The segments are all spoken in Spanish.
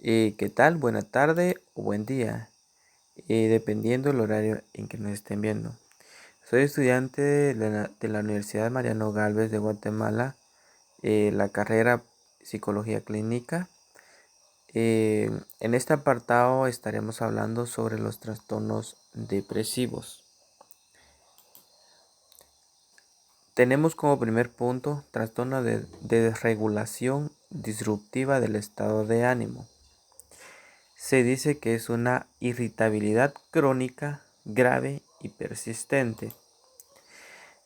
¿Qué tal? Buena tarde o buen día, dependiendo del horario en que nos estén viendo. Soy estudiante de la Universidad Mariano Galvez de Guatemala, la carrera Psicología Clínica. En este apartado estaremos hablando sobre los trastornos depresivos. Tenemos como primer punto trastorno de desregulación disruptiva del estado de ánimo. Se dice que es una irritabilidad crónica, grave y persistente.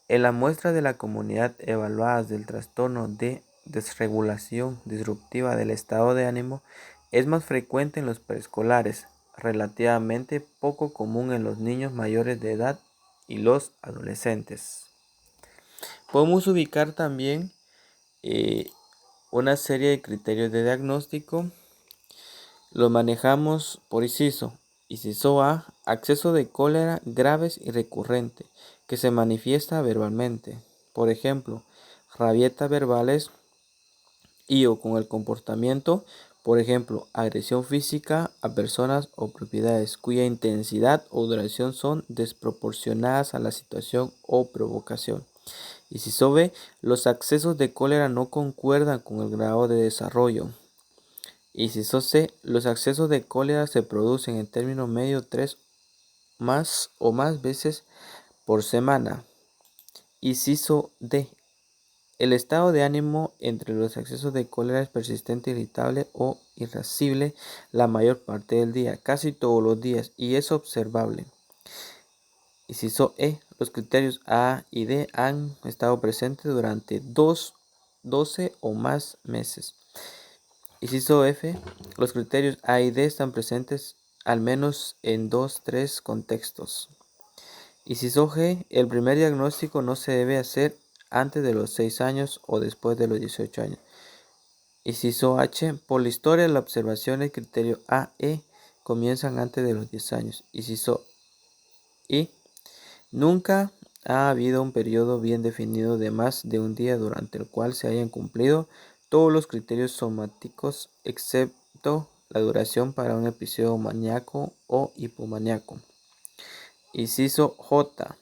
En la muestra de la comunidad evaluadas del trastorno de desregulación disruptiva del estado de ánimo es más frecuente en los preescolares, relativamente poco común en los niños mayores de edad y los adolescentes. Podemos ubicar también una serie de criterios de diagnóstico. Lo manejamos por inciso. Inciso A, acceso de cólera graves y recurrente, que se manifiesta verbalmente. Por ejemplo, rabietas verbales y o con el comportamiento, por ejemplo, agresión física a personas o propiedades cuya intensidad o duración son desproporcionadas a la situación o provocación. Inciso B, los accesos de cólera no concuerdan con el grado de desarrollo. Inciso C, los accesos de cólera se producen en término medio 3 más o más veces por semana. Inciso D, el estado de ánimo entre los accesos de cólera es persistente, irritable o irascible la mayor parte del día, casi todos los días, y es observable. Inciso E, los criterios A y D han estado presentes durante 12 o más meses. Inciso F, los criterios A y D están presentes al menos en 2-3 contextos. Inciso G, el primer diagnóstico no se debe hacer antes de los 6 años o después de los 18 años. Inciso H, por la historia, la observación del criterio A-E comienzan antes de los 10 años. Inciso I, nunca ha habido un periodo bien definido de más de un día durante el cual se hayan cumplido todos los criterios somáticos excepto la duración para un episodio maníaco o hipomaníaco. Inciso J.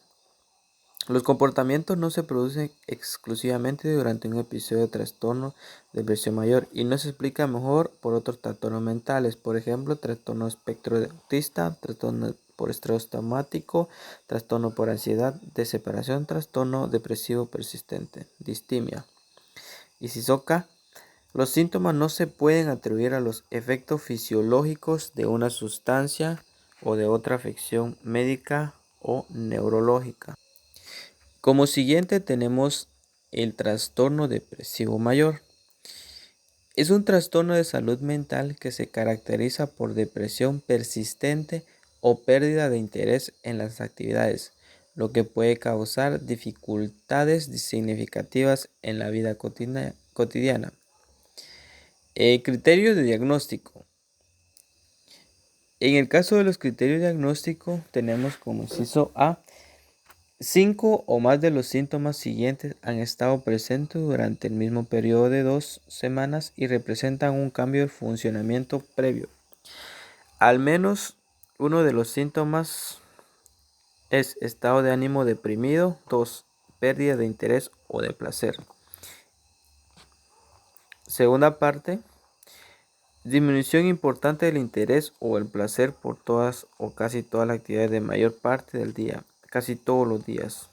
Los comportamientos no se producen exclusivamente durante un episodio de trastorno de depresión mayor y no se explica mejor por otros trastornos mentales, por ejemplo, trastorno espectro autista, trastorno por estrés traumático, trastorno por ansiedad de separación, trastorno depresivo persistente, distimia. Inciso K. Los síntomas no se pueden atribuir a los efectos fisiológicos de una sustancia o de otra afección médica o neurológica. Como siguiente tenemos el trastorno depresivo mayor. Es un trastorno de salud mental que se caracteriza por depresión persistente o pérdida de interés en las actividades, lo que puede causar dificultades significativas en la vida cotidiana. Criterios de diagnóstico. En el caso de los criterios de diagnóstico tenemos como inciso A, 5 o más de los síntomas siguientes han estado presentes durante el mismo periodo de 2 semanas y representan un cambio de funcionamiento previo. Al menos uno de los síntomas es estado de ánimo deprimido. 2. Pérdida de interés o de placer. Segunda parte. Disminución importante del interés o el placer por todas o casi todas las actividades de mayor parte del día, casi todos los días.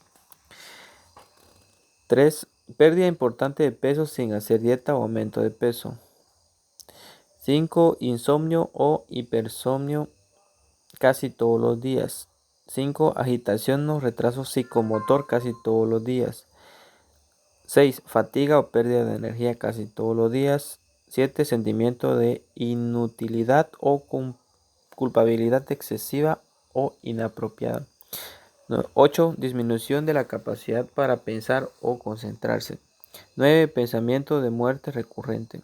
3. Pérdida importante de peso sin hacer dieta o aumento de peso. 5. Insomnio o hipersomnio casi todos los días. 5. Agitación o retraso psicomotor casi todos los días. 6. Fatiga o pérdida de energía casi todos los días. 7. Sentimiento de inutilidad o culpabilidad excesiva o inapropiada. 8. Disminución de la capacidad para pensar o concentrarse. 9. Pensamiento de muerte recurrente.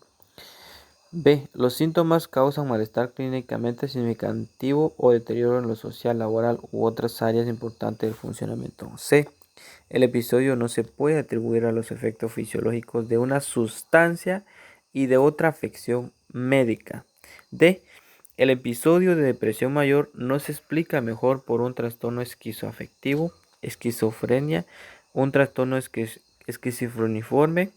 B. Los síntomas causan malestar clínicamente significativo o deterioro en lo social, laboral u otras áreas importantes del funcionamiento. C. El episodio no se puede atribuir a los efectos fisiológicos de una sustancia y de otra afección médica. D. El episodio de depresión mayor no se explica mejor por un trastorno esquizoafectivo, esquizofrenia, un trastorno esquizofreniforme,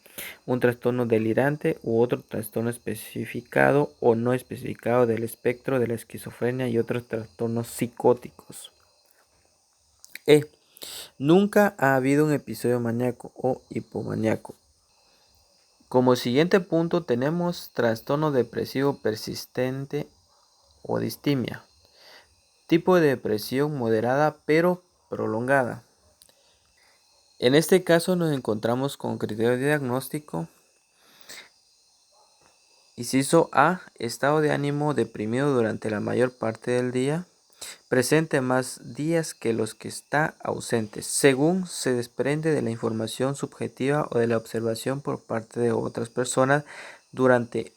un trastorno delirante u otro trastorno especificado o no especificado del espectro de la esquizofrenia y otros trastornos psicóticos. E. Nunca ha habido un episodio maníaco o hipomaníaco. Como siguiente punto tenemos trastorno depresivo persistente o distimia. Tipo de depresión moderada pero prolongada. En este caso nos encontramos con criterio de diagnóstico. Inciso A. Estado de ánimo deprimido durante la mayor parte del día. Presente más días que los que está ausente, según se desprende de la información subjetiva o de la observación por parte de otras personas durante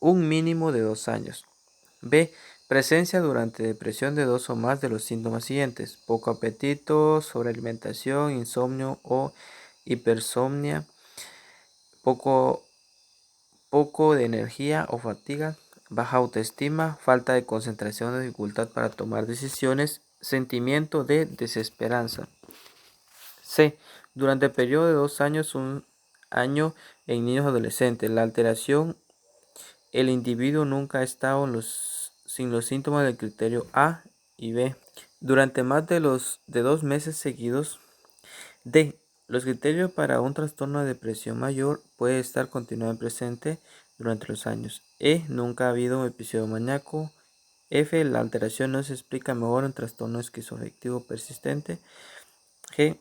un mínimo de 2 años. B. Presencia durante depresión de 2 o más de los síntomas siguientes: poco apetito, sobrealimentación, insomnio o hipersomnia, poco de energía o fatiga, baja autoestima, falta de concentración o dificultad para tomar decisiones, sentimiento de desesperanza. C. Durante el periodo de 2 años, 1 año en niños adolescentes. La alteración, el individuo nunca ha estado sin los síntomas del criterio A y B durante más de 2 meses seguidos. D. Los criterios para un trastorno de depresión mayor puede estar continuamente presente durante los años. E. Nunca ha habido un episodio maníaco. F. La alteración no se explica mejor en trastorno esquizoafectivo persistente. G.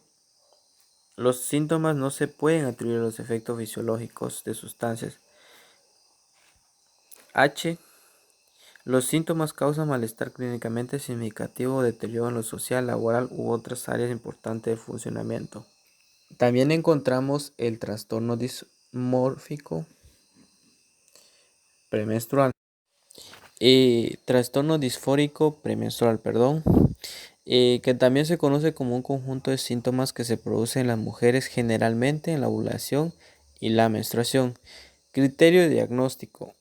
Los síntomas no se pueden atribuir a los efectos fisiológicos de sustancias. H. Los síntomas causan malestar clínicamente significativo o deterioro en lo social, laboral u otras áreas importantes de funcionamiento. También encontramos el trastorno dismórfico premenstrual. Trastorno disfórico premenstrual, que también se conoce como un conjunto de síntomas que se producen en las mujeres generalmente en la ovulación y la menstruación. Criterio de diagnóstico.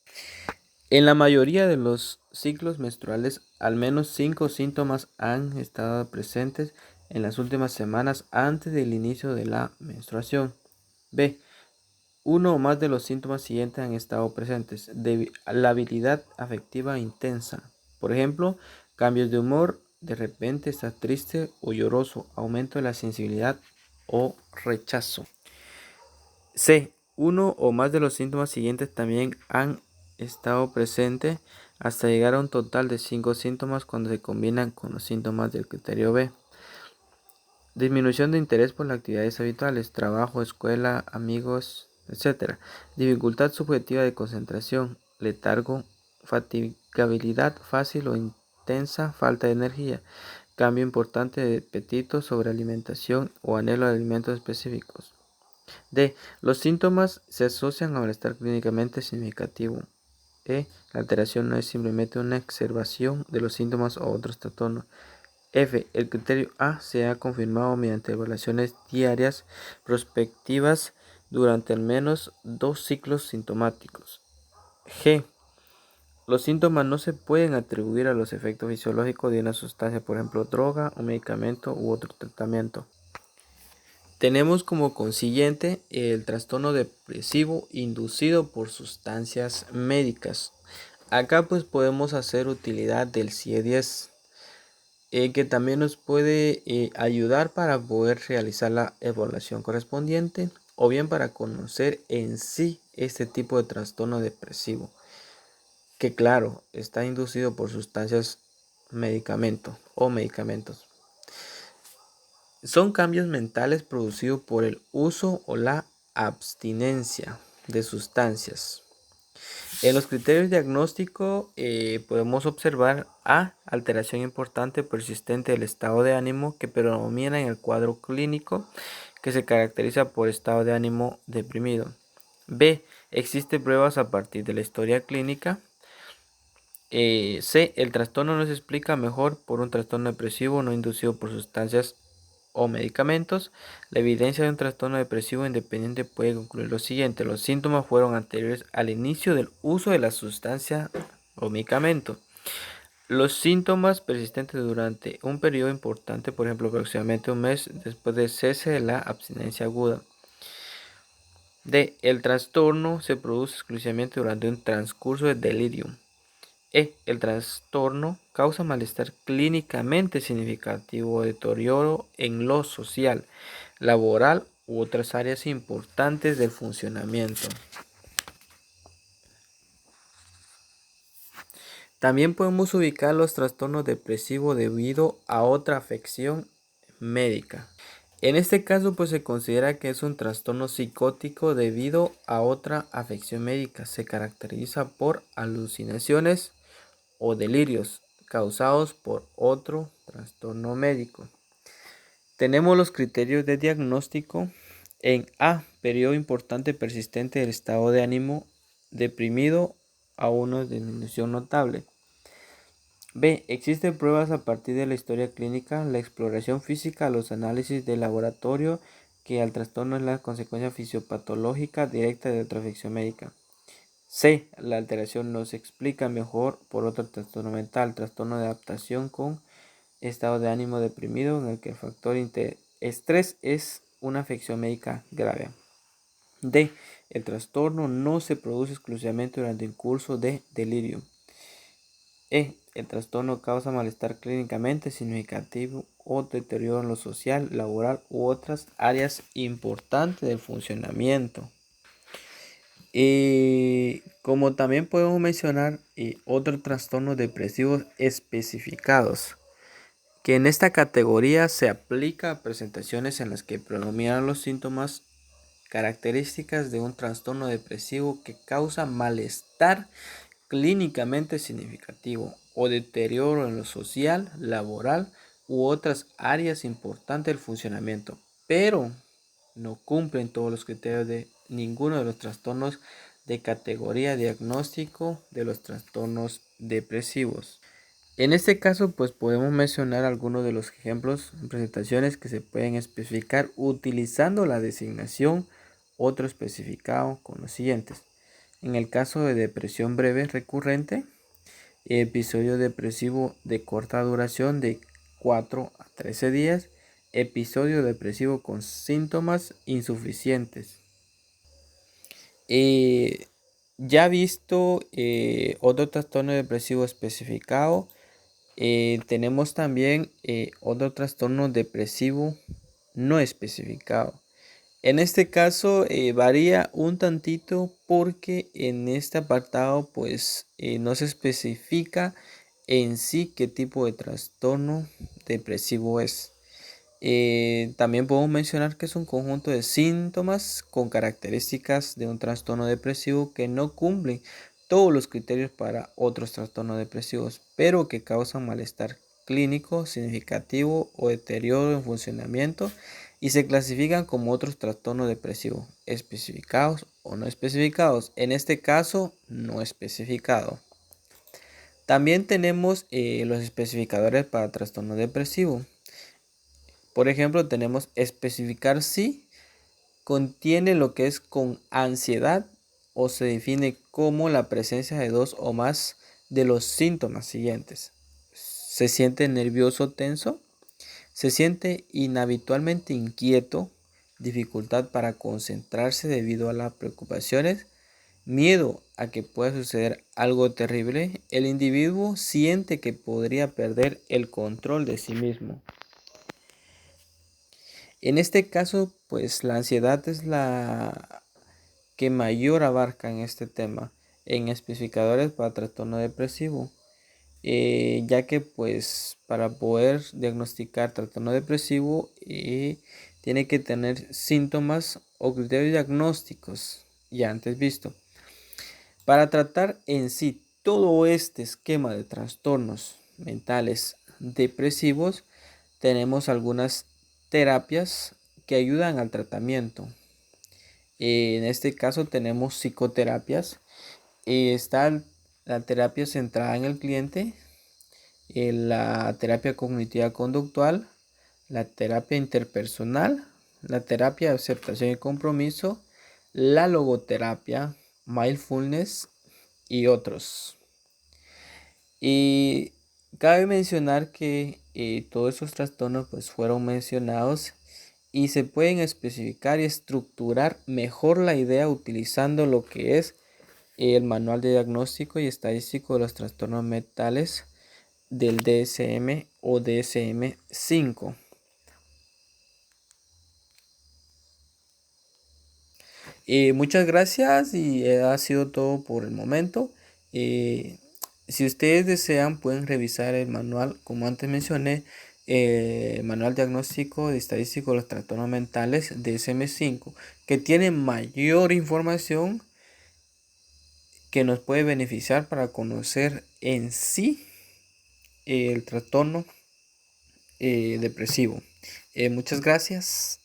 En la mayoría de los ciclos menstruales, al menos 5 síntomas han estado presentes en las últimas semanas antes del inicio de la menstruación. B. Uno o más de los síntomas siguientes han estado presentes. Labilidad afectiva intensa. Por ejemplo, cambios de humor, de repente está triste o lloroso, aumento de la sensibilidad o rechazo. C. Uno o más de los síntomas siguientes también han estado presentes hasta llegar a un total de 5 síntomas cuando se combinan con los síntomas del criterio B. Disminución de interés por las actividades habituales, trabajo, escuela, amigos, etc. Dificultad subjetiva de concentración, letargo, fatigabilidad fácil o intensa, falta de energía, cambio importante de apetito, sobrealimentación o anhelo de alimentos específicos. D. Los síntomas se asocian a malestar clínicamente significativo. E. La alteración no es simplemente una exacerbación de los síntomas o otros trastornos. F. El criterio A se ha confirmado mediante evaluaciones diarias prospectivas durante al menos 2 ciclos sintomáticos. G. Los síntomas no se pueden atribuir a los efectos fisiológicos de una sustancia, por ejemplo, droga, un medicamento u otro tratamiento. Tenemos como consiguiente el trastorno depresivo inducido por sustancias médicas. Acá pues podemos hacer utilidad del CIE-10, que también nos puede ayudar para poder realizar la evaluación correspondiente o bien para conocer en sí este tipo de trastorno depresivo, que claro, está inducido por sustancias medicamentos. Son cambios mentales producidos por el uso o la abstinencia de sustancias. En los criterios diagnósticos podemos observar A. Alteración importante persistente del estado de ánimo que predomina en el cuadro clínico, que se caracteriza por estado de ánimo deprimido. B. Existen pruebas a partir de la historia clínica. C. El trastorno no se explica mejor por un trastorno depresivo no inducido por sustancias o medicamentos, la evidencia de un trastorno depresivo independiente puede concluir lo siguiente: los síntomas fueron anteriores al inicio del uso de la sustancia o medicamento. Los síntomas persistentes durante un periodo importante, por ejemplo, aproximadamente un mes después del cese de la abstinencia aguda. D. El trastorno se produce exclusivamente durante un transcurso de delirium. E. El trastorno causa malestar clínicamente significativo o deterioro en lo social, laboral u otras áreas importantes del funcionamiento. También podemos ubicar los trastornos depresivos debido a otra afección médica. En este caso, pues se considera que es un trastorno psicótico debido a otra afección médica. Se caracteriza por alucinaciones o delirios causados por otro trastorno médico. Tenemos los criterios de diagnóstico. En A, periodo importante persistente del estado de ánimo deprimido a una disminución notable. B, existen pruebas a partir de la historia clínica, la exploración física, los análisis de laboratorio que al trastorno es la consecuencia fisiopatológica directa de otra afección médica. C, la alteración no se explica mejor por otro trastorno mental, trastorno de adaptación con estado de ánimo deprimido en el que el factor estrés es una afección médica grave. D, el trastorno no se produce exclusivamente durante el curso de delirio. E, el trastorno causa malestar clínicamente significativo o deterioro en lo social, laboral u otras áreas importantes del funcionamiento. Como también podemos mencionar otros trastornos depresivos especificados, que en esta categoría se aplica a presentaciones en las que predominan los síntomas características de un trastorno depresivo que causa malestar clínicamente significativo o deterioro en lo social, laboral u otras áreas importantes del funcionamiento, pero no cumplen todos los criterios de ninguno de los trastornos de categoría diagnóstico de los trastornos depresivos. En este caso, pues podemos mencionar algunos de los ejemplos, presentaciones que se pueden especificar utilizando la designación otro especificado con los siguientes. En el caso de depresión breve recurrente, episodio depresivo de corta duración de 4 a 13 días, episodio depresivo con síntomas insuficientes. Ya visto otro trastorno depresivo especificado, tenemos también otro trastorno depresivo no especificado. En este caso varía un tantito porque en este apartado pues no se especifica en sí qué tipo de trastorno depresivo es. También podemos mencionar que es un conjunto de síntomas con características de un trastorno depresivo que no cumplen todos los criterios para otros trastornos depresivos, pero que causan malestar clínico significativo o deterioro en funcionamiento y se clasifican como otros trastornos depresivos especificados o no especificados. En este caso, no especificado. También tenemos los especificadores para trastorno depresivo. Por ejemplo, tenemos especificar si contiene lo que es con ansiedad o se define como la presencia de dos o más de los síntomas siguientes. Se siente nervioso, tenso, se siente inhabitualmente inquieto, dificultad para concentrarse debido a las preocupaciones, miedo a que pueda suceder algo terrible, el individuo siente que podría perder el control de sí mismo. En este caso, pues la ansiedad es la que mayor abarca en este tema, en especificadores para trastorno depresivo, ya que pues para poder diagnosticar trastorno depresivo tiene que tener síntomas o criterios diagnósticos ya antes visto. Para tratar en sí todo este esquema de trastornos mentales depresivos, tenemos algunas terapias que ayudan al tratamiento. En este caso tenemos psicoterapias. Está la terapia centrada en el cliente, la terapia cognitiva conductual, la terapia interpersonal, la terapia de aceptación y compromiso, la logoterapia, mindfulness y otros. Y cabe mencionar que todos esos trastornos pues fueron mencionados y se pueden especificar y estructurar mejor la idea utilizando lo que es el Manual de Diagnóstico y Estadístico de los Trastornos Mentales del DSM o DSM-5. Muchas gracias y ha sido todo por el momento. Si ustedes desean pueden revisar el manual, como antes mencioné, Manual Diagnóstico y Estadístico de los Trastornos Mentales DSM-5, que tiene mayor información que nos puede beneficiar para conocer en sí el trastorno depresivo. Muchas gracias.